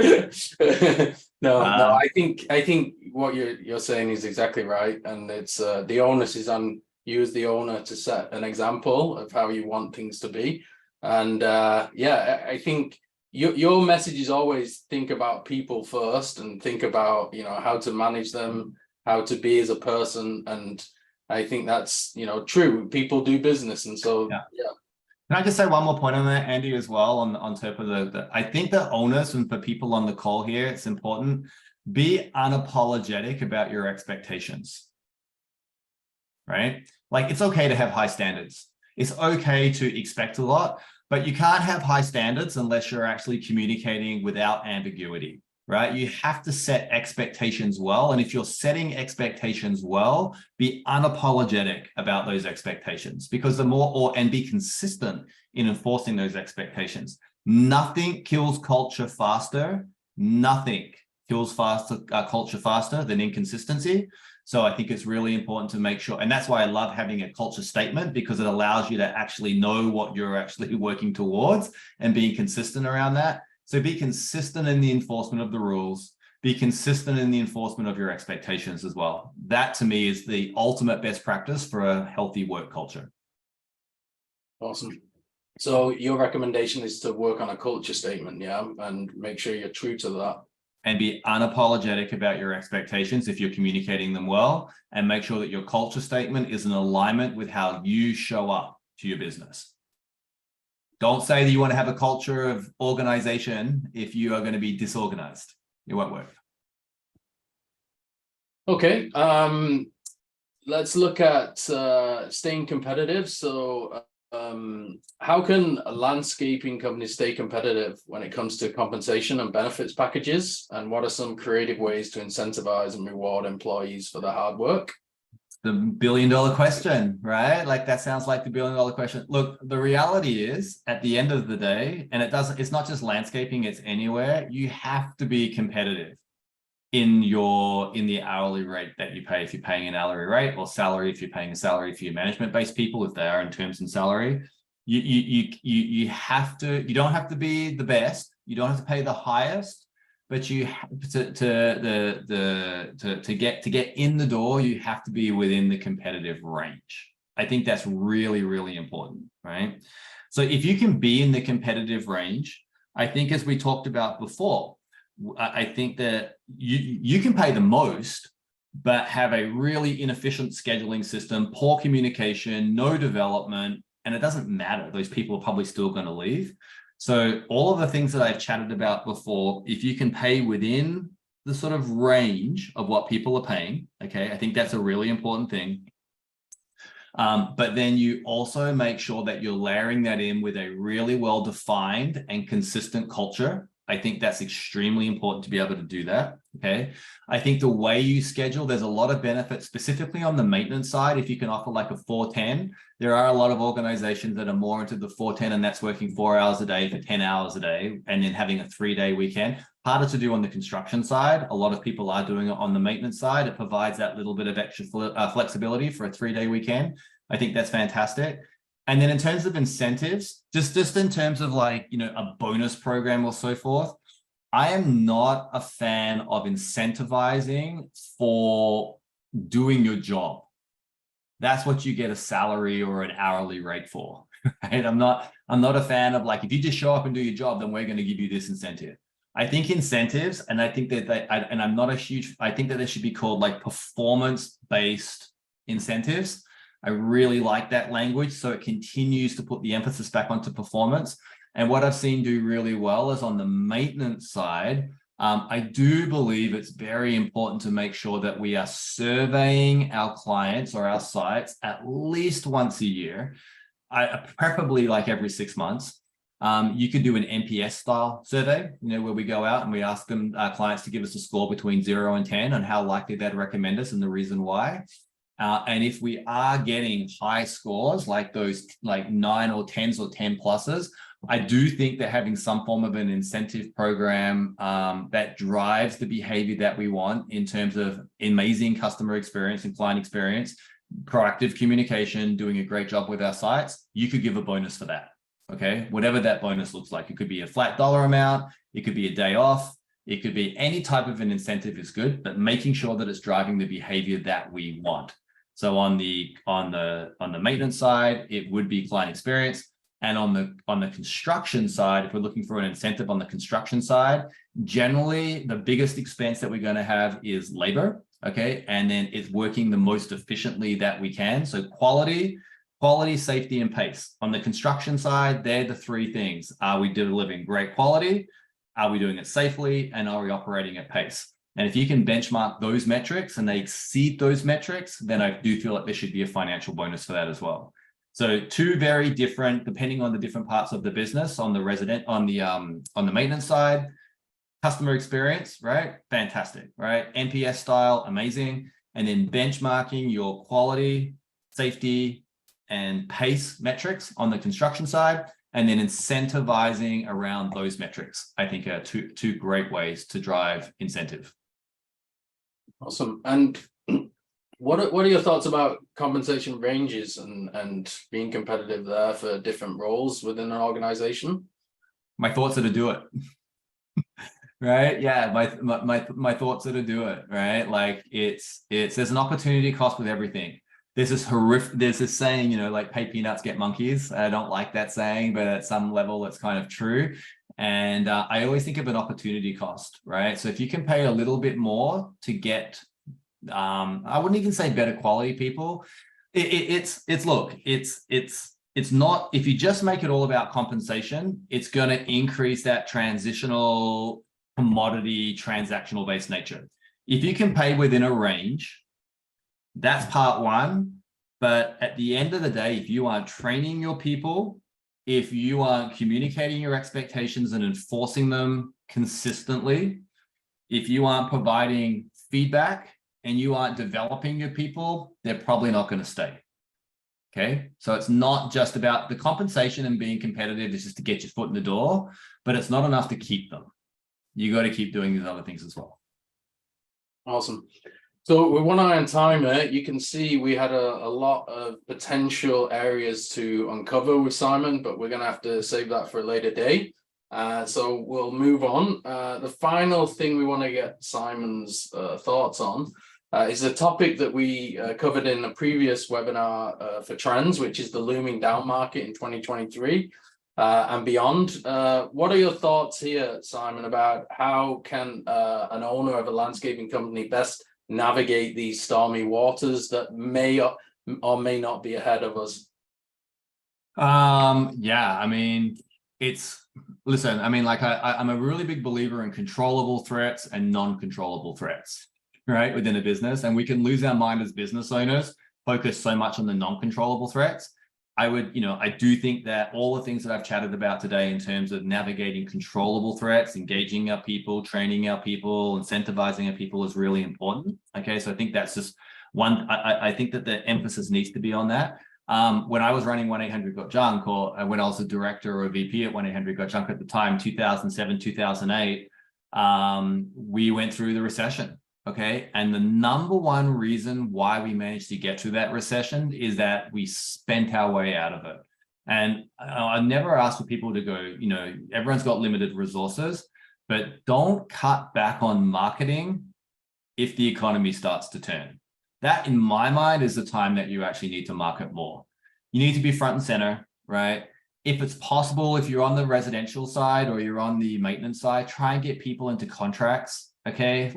Uh, I think what you're saying is exactly right, and it's the onus is on you as the owner to set an example of how you want things to be. And yeah, I think your message is always think about people first, and think about, you know, how to manage them, how to be as a person. And I think that's, you know, true. People do business, and so Yeah. yeah. Can I just say one more point on that, Andy, as well, on top of I think the onus, and for people on the call here, it's important, be unapologetic about your expectations, right? Like, it's okay to have high standards. It's okay to expect a lot, but you can't have high standards unless you're actually communicating without ambiguity, right? You have to set expectations well. And if you're setting expectations well, be unapologetic about those expectations, because and be consistent in enforcing those expectations. Nothing kills culture faster. Nothing kills culture faster than inconsistency. So I think it's really important to make sure, and that's why I love having a culture statement, because it allows you to actually know what you're actually working towards and being consistent around that. So be consistent in the enforcement of the rules, be consistent in the enforcement of your expectations as well. That to me is the ultimate best practice for a healthy work culture. Awesome. So your recommendation is to work on a culture statement, yeah, and make sure you're true to that. And be unapologetic about your expectations if you're communicating them well, and make sure that your culture statement is in alignment with how you show up to your business. Don't say that you want to have a culture of organization if you are going to be disorganized. It won't work. Okay, let's look at staying competitive. So how can landscaping companies stay competitive when it comes to compensation and benefits packages? And what are some creative ways to incentivize and reward employees for their hard work? The $1 billion question, right? Like, that sounds like the $1 billion question. Look, the reality is, at the end of the day, and it's not just landscaping, it's anywhere, you have to be competitive in the hourly rate that you pay, if you're paying an hourly rate, or salary if you're paying a salary for your management-based people, if they are in terms and salary. You have to, you don't have to be the best, you don't have to pay the highest, but you have to get in the door, you have to be within the competitive range. I think that's really, really important, right? So if you can be in the competitive range, I think, as we talked about before, I think that you can pay the most, but have a really inefficient scheduling system, poor communication, no development, and it doesn't matter. Those people are probably still going to leave. So all of the things that I've chatted about before, if you can pay within the sort of range of what people are paying, okay, I think that's a really important thing. But then you also make sure that you're layering that in with a really well-defined and consistent culture. I think that's extremely important to be able to do that, okay? I think the way you schedule, there's a lot of benefits, specifically on the maintenance side. If you can offer like a 4-10, there are a lot of organizations that are more into the 4-10, and that's working 4 hours a day for 10 hours a day, and then having a 3-day weekend. Harder to do on the construction side. A lot of people are doing it on the maintenance side. It provides that little bit of extra flexibility for a 3-day weekend. I think that's fantastic. And then in terms of incentives, just in terms of, like, you know, a bonus program or so forth, I am not a fan of incentivizing for doing your job. That's what you get a salary or an hourly rate for, right? I'm not a fan of, like, if you just show up and do your job, then we're going to give you this incentive. I think incentives, and I think that I think that they should be called like performance-based incentives. I really like that language, so it continues to put the emphasis back onto performance. And what I've seen do really well is on the maintenance side. I do believe it's very important to make sure that we are surveying our clients or our sites at least once a year, preferably like every 6 months. You could do an NPS style survey, you know, where we go out and we ask them, clients, to give us a score between 0 and 10 on how likely they'd recommend us and the reason why. And if we are getting high scores, like those like 9 or 10s or 10 pluses, I do think that having some form of an incentive program that drives the behavior that we want in terms of amazing customer experience and client experience, proactive communication, doing a great job with our sites, you could give a bonus for that. Okay, whatever that bonus looks like. It could be a flat dollar amount, it could be a day off, it could be any type of an incentive is good, but making sure that it's driving the behavior that we want. So on the maintenance side, it would be client experience. And on the construction side, if we're looking for an incentive on the construction side, generally the biggest expense that we're going to have is labor. Okay, and then it's working the most efficiently that we can. So quality, safety, and pace. On the construction side, they're the three things. Are we delivering great quality? Are we doing it safely? And are we operating at pace? And if you can benchmark those metrics and they exceed those metrics, then I do feel like there should be a financial bonus for that as well. So two very different, depending on the different parts of the business. On the maintenance side, customer experience, right? Fantastic, right? NPS style, amazing. And then benchmarking your quality, safety, and pace metrics on the construction side, and then incentivizing around those metrics, I think are two great ways to drive incentive. Awesome. And what are your thoughts about compensation ranges and being competitive there for different roles within an organization? My thoughts are to do it. Right? Yeah, my thoughts are to do it, right? Like there's an opportunity cost with everything. There's this horrific, there's this saying, you know, like pay peanuts, get monkeys. I don't like that saying, but at some level it's kind of true. And I always think of an opportunity cost, right? So if you can pay a little bit more to get, I wouldn't even say better quality people. It's not, if you just make it all about compensation, it's going to increase that transitional commodity transactional based nature. If you can pay within a range, that's part one. But at the end of the day, if you aren't training your people, if you aren't communicating your expectations and enforcing them consistently, if you aren't providing feedback and you aren't developing your people, they're probably not going to stay. Okay, so it's not just about the compensation and being competitive, it's just to get your foot in the door, but it's not enough to keep them. You got to keep doing these other things as well. Awesome. So with one eye on timer, you can see we had a lot of potential areas to uncover with Simon, but we're going to have to save that for a later day. So we'll move on. The final thing we want to get Simon's thoughts on is a topic that we covered in a previous webinar for trends, which is the looming down market in 2023 and beyond. What are your thoughts here, Simon, about how can an owner of a landscaping company best navigate these stormy waters that may or may not be ahead of us? Yeah, I mean, listen, I mean, like I'm a really big believer in controllable threats and non-controllable threats, right, within a business. And we can lose our mind as business owners, focus so much on the non-controllable threats. I do think that all the things that I've chatted about today in terms of navigating controllable threats, engaging our people, training our people, incentivizing our people is really important. Okay, so I think that's just one. I think that the emphasis needs to be on that. When I was running 1-800-GOT-JUNK, or when I was a director or a VP at 1-800-GOT-JUNK at the time, 2007, 2008, we went through the recession. Okay. And the number one reason why we managed to get through that recession is that we spent our way out of it. And I never ask for people to go, you know, everyone's got limited resources, but don't cut back on marketing if the economy starts to turn. That, in my mind, is the time that you actually need to market more. You need to be front and center, right? If it's possible, if you're on the residential side or you're on the maintenance side, try and get people into contracts. Okay.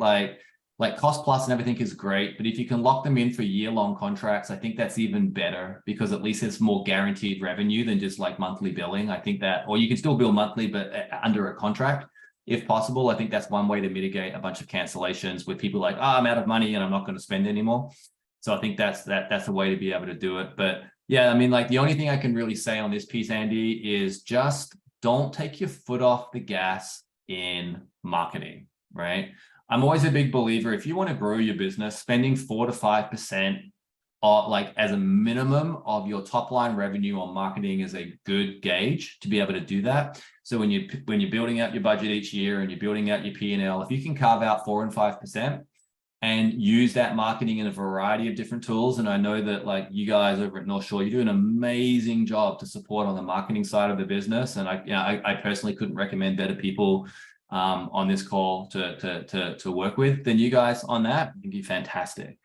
Like cost plus and everything is great, but if you can lock them in for year-long contracts, I think that's even better, because at least it's more guaranteed revenue than just like monthly billing. I think that, or you can still bill monthly, but under a contract, if possible. I think that's one way to mitigate a bunch of cancellations with people like, I'm out of money and I'm not going to spend anymore. So I think that's a way to be able to do it. But yeah, I mean, like the only thing I can really say on this piece, Andy, is just don't take your foot off the gas in marketing, right? I'm always a big believer, if you want to grow your business, spending 4 to 5% like as a minimum of your top line revenue on marketing is a good gauge to be able to do that. So when you're building out your budget each year and you're building out your P&L, if you can carve out 4 and 5%, and use that marketing in a variety of different tools. And I know that like you guys over at North Shore, you do an amazing job to support on the marketing side of the business. And I personally couldn't recommend better people on this call to work with than you guys on that. I think you're fantastic.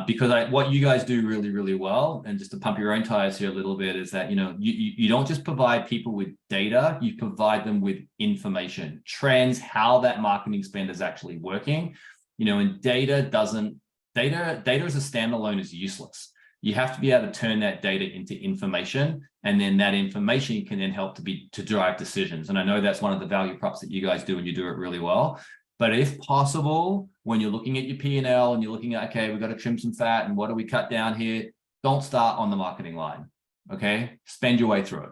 Because what you guys do really, really well, and just to pump your own tires here a little bit, is that, you don't just provide people with data, you provide them with information, trends, how that marketing spend is actually working. And data as a standalone is useless. You have to be able to turn that data into information, and then that information can then help to drive decisions. And I know that's one of the value props that you guys do, and you do it really well. But if possible, when you're looking at your P&L and you're looking at, okay, we've got to trim some fat and what do we cut down here? Don't start on the marketing line, okay? Spend your way through it.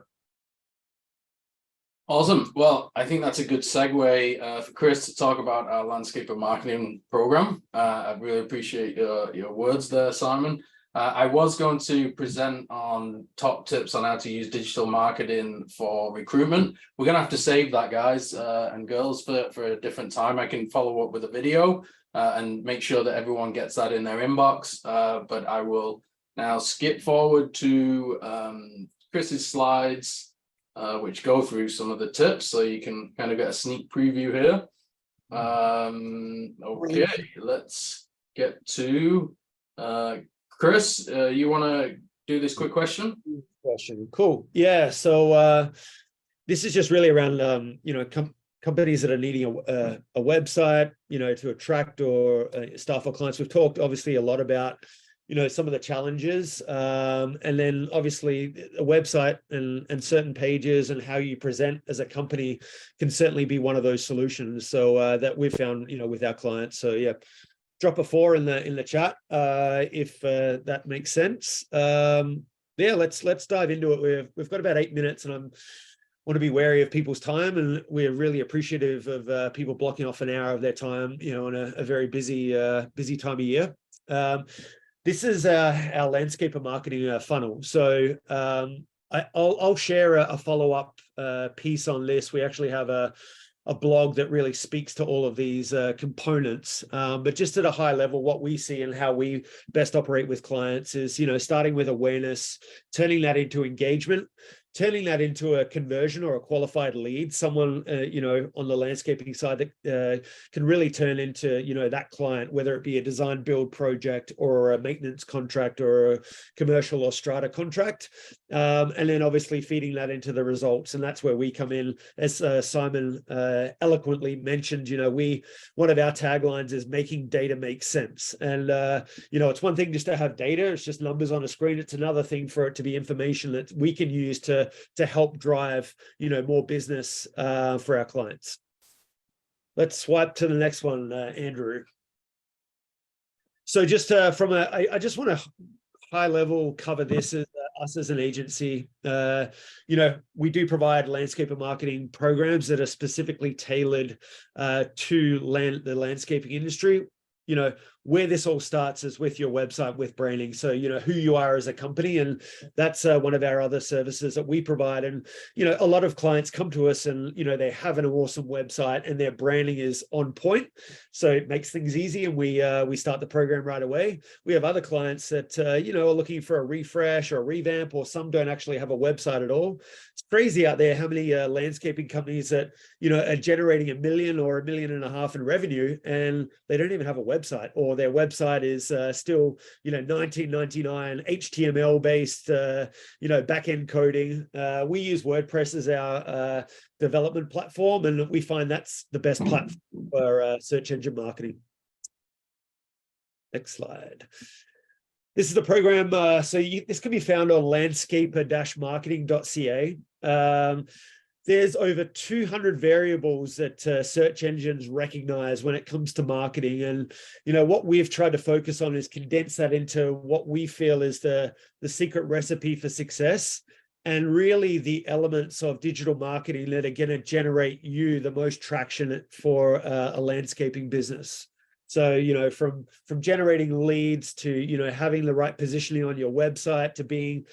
Awesome. Well, I think that's a good segue for Chris to talk about our landscape of marketing program. I really appreciate your words there, Simon. I was going to present on top tips on how to use digital marketing for recruitment. We're going to have to save that, guys and girls, for a different time. I can follow up with a video and make sure that everyone gets that in their inbox. But I will now skip forward to Chris's slides, which go through some of the tips, so you can kind of get a sneak preview here. Okay, let's get to Chris. You want to do this quick question? Cool. Yeah. So this is just really around companies that are needing a website, to attract or staff or clients. We've talked obviously a lot about some of the challenges, and then obviously a website and certain pages and how you present as a company can certainly be one of those solutions. So that we've found, with our clients. So yeah, drop a 4 in the chat if that makes sense. Yeah, let's dive into it. We've got about 8 minutes, and I want to be wary of people's time, and we're really appreciative of people blocking off an hour of their time, on a very busy time of year. This is our landscape of marketing funnel. So I'll share a follow-up piece on this. We actually have a blog that really speaks to all of these components. But just at a high level, what we see and how we best operate with clients is, starting with awareness, turning that into engagement, turning that into a conversion or a qualified lead, someone, on the landscaping side that can really turn into, that client, whether it be a design build project or a maintenance contract or a commercial or strata contract. And then obviously feeding that into the results. And that's where we come in. As Simon eloquently mentioned, one of our taglines is making data make sense. And, it's one thing just to have data, it's just numbers on a screen. It's another thing for it to be information that we can use to help drive, more business for our clients. Let's swipe to the next one, Andrew. So just I just want to high level cover this as us as an agency. We do provide landscape and marketing programs that are specifically tailored to the landscaping industry. Where this all starts is with your website, with branding. So, who you are as a company. And that's one of our other services that we provide. And, a lot of clients come to us and, they have an awesome website and their branding is on point. So it makes things easy. And we start the program right away. We have other clients that, are looking for a refresh or a revamp, or some don't actually have a website at all. It's crazy out there how many landscaping companies that, are generating $1 million or $1.5 million in revenue, and they don't even have a website, or their website is still, 1999 HTML based, back-end coding. We use WordPress as our development platform, and we find that's the best platform for search engine marketing. Next slide. This is the program. This can be found on landscaper-marketing.ca. There's over 200 variables that search engines recognize when it comes to marketing. And, what we've tried to focus on is condense that into what we feel is the secret recipe for success, and really the elements of digital marketing that are going to generate you the most traction for a landscaping business. So, from generating leads to, having the right positioning on your website, to being,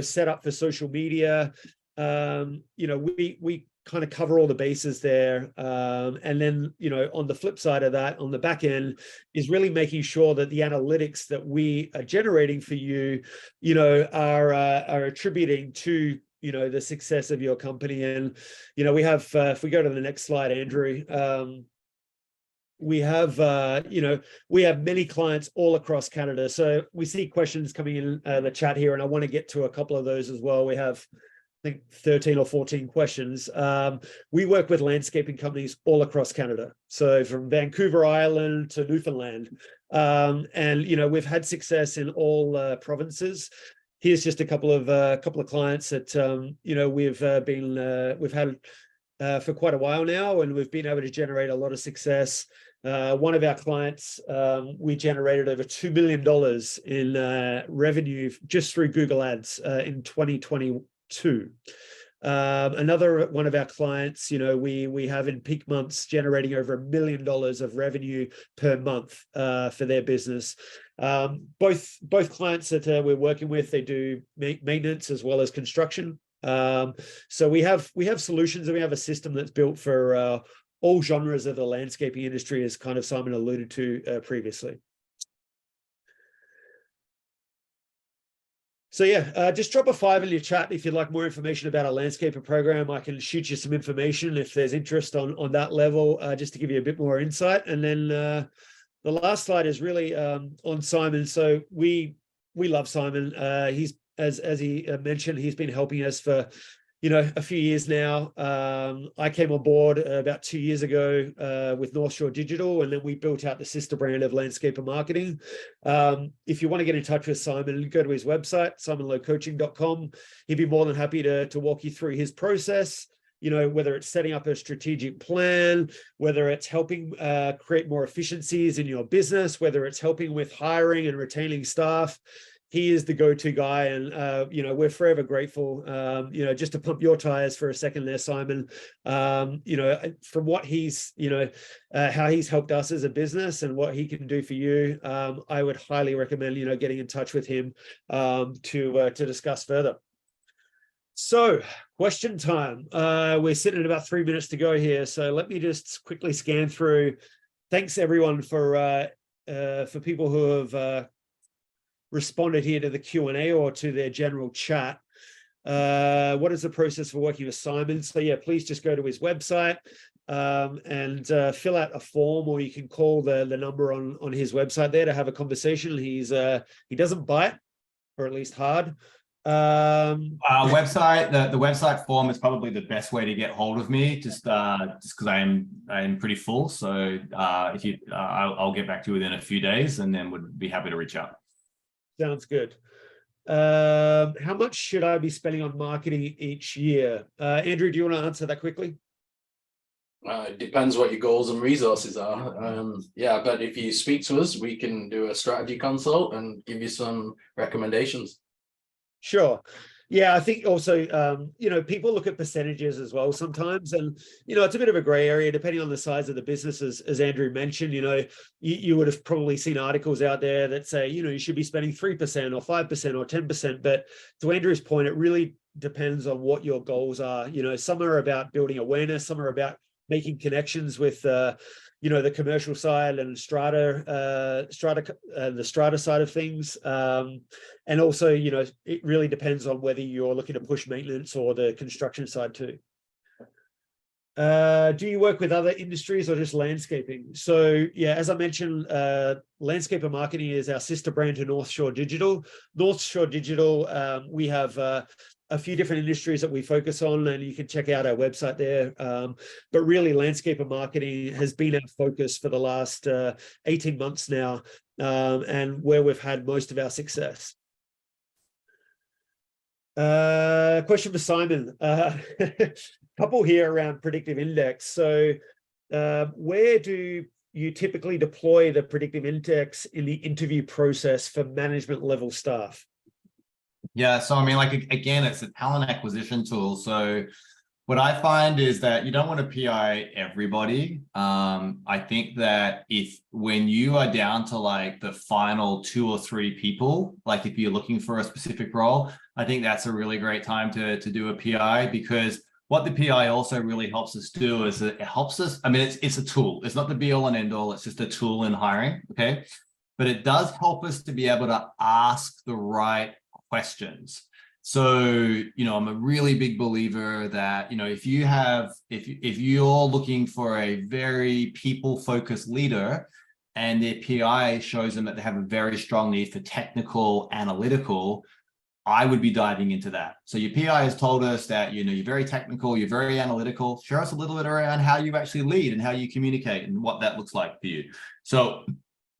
set up for social media. We kind of cover all the bases there. And then, on the flip side of that, on the back end, is really making sure that the analytics that we are generating for you, are attributing to, the success of your company. And, we have, if we go to the next slide, Andrew, we have many clients all across Canada. So we see questions coming in the chat here, and I want to get to a couple of those as well. We have, I think, 13 or 14 questions. We work with landscaping companies all across Canada. So from Vancouver Island to Newfoundland. And, we've had success in all provinces. Here's just a couple of clients that, we've had for quite a while now, and we've been able to generate a lot of success. One of our clients, we generated over $2 million in revenue just through Google Ads in 2022. Another one of our clients, we have in peak months generating over $1 million of revenue per month for their business. Both clients that we're working with, they do maintenance as well as construction. So we have solutions, and we have a system that's built for all genres of the landscaping industry, as kind of Simon alluded to previously. So yeah, just drop a 5 in your chat if you'd like more information about our landscaper program. I can shoot you some information if there's interest on that level, just to give you a bit more insight. And then the last slide is really on Simon. So we love Simon. He's, as he mentioned, he's been helping us for a few years now. I came on board about 2 years ago with North Shore Digital, and then we built out the sister brand of Landscaper Marketing. If you want to get in touch with Simon, go to his website, simonlowecoaching.com. He'd be more than happy to walk you through his process, whether it's setting up a strategic plan, whether it's helping create more efficiencies in your business, whether it's helping with hiring and retaining staff. He is the go-to guy, and we're forever grateful. Just to pump your tires for a second there, Simon. From what he's, how he's helped us as a business and what he can do for you, I would highly recommend, getting in touch with him to discuss further. So, question time. We're sitting at about 3 minutes to go here, so let me just quickly scan through. Thanks everyone for people who have responded here to the Q&A or to their general chat. What is the process for working with Simon? So yeah, please just go to his website and fill out a form, or you can call the number on his website there to have a conversation. He doesn't bite, or at least hard. Website, the website form is probably the best way to get hold of me, just because I am pretty full. So if you I'll get back to you within a few days, and then would be happy to reach out. Sounds good. How much should I be spending on marketing each year? Andrew, do you want to answer that quickly? It depends what your goals and resources are. Yeah, but if you speak to us, we can do a strategy consult and give you some recommendations. Sure. Yeah, I think also, people look at percentages as well sometimes, and, it's a bit of a gray area depending on the size of the business, as Andrew mentioned. You would have probably seen articles out there that say, you should be spending 3% or 5% or 10%. But to Andrew's point, it really depends on what your goals are. Some are about building awareness, some are about making connections with, the commercial side and the strata side of things. And also, it really depends on whether you're looking to push maintenance or the construction side too. Do you work with other industries or just landscaping? So yeah, as I mentioned, Landscaper Marketing is our sister brand to North Shore Digital. North Shore Digital, we have a few different industries that we focus on, and you can check out our website there. But really, Landscaper Marketing has been our focus for the last 18 months now, and where we've had most of our success. Question for Simon. Couple here around predictive index. So where do you typically deploy the predictive index in the interview process for management level staff? Yeah, so I mean, again, it's a talent acquisition tool. So what I find is that you don't want to PI everybody. I think that when you are down to the final 2 or 3 people, if you're looking for a specific role, I think that's a really great time to do a PI, because what the PI also really helps us do is it helps us, I mean, it's a tool. It's not the be all and end all. It's just a tool in hiring, okay? But it does help us to be able to ask the right questions. So, you know, I'm a really big believer that, you know, if you're looking for a very people-focused leader and their PI shows them that they have a very strong need for technical, analytical, I would be diving into that. So your PI has told us that, you know, you're very technical, you're very analytical. Share us a little bit around how you actually lead and how you communicate and what that looks like for you. So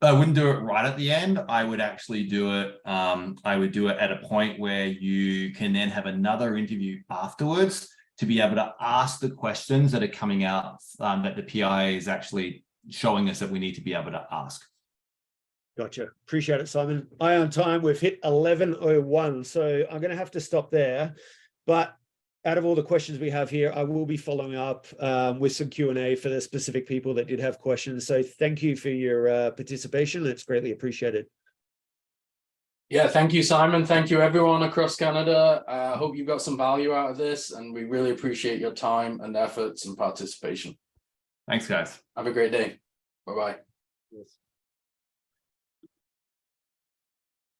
I wouldn't do it right at the end. I would actually do it. I would do it at a point where you can then have another interview afterwards to be able to ask the questions that are coming out that the PI is actually showing us that we need to be able to ask. Gotcha. Appreciate it, Simon. Eye on time. We've hit 11:01, so I'm going to have to stop there. But out of all the questions we have here, I will be following up with some Q&A for the specific people that did have questions. So thank you for your participation. It's greatly appreciated. Yeah, thank you, Simon. Thank you, everyone across Canada. I hope you got some value out of this, and we really appreciate your time and efforts and participation. Thanks, guys. Have a great day. Bye-bye. Yes.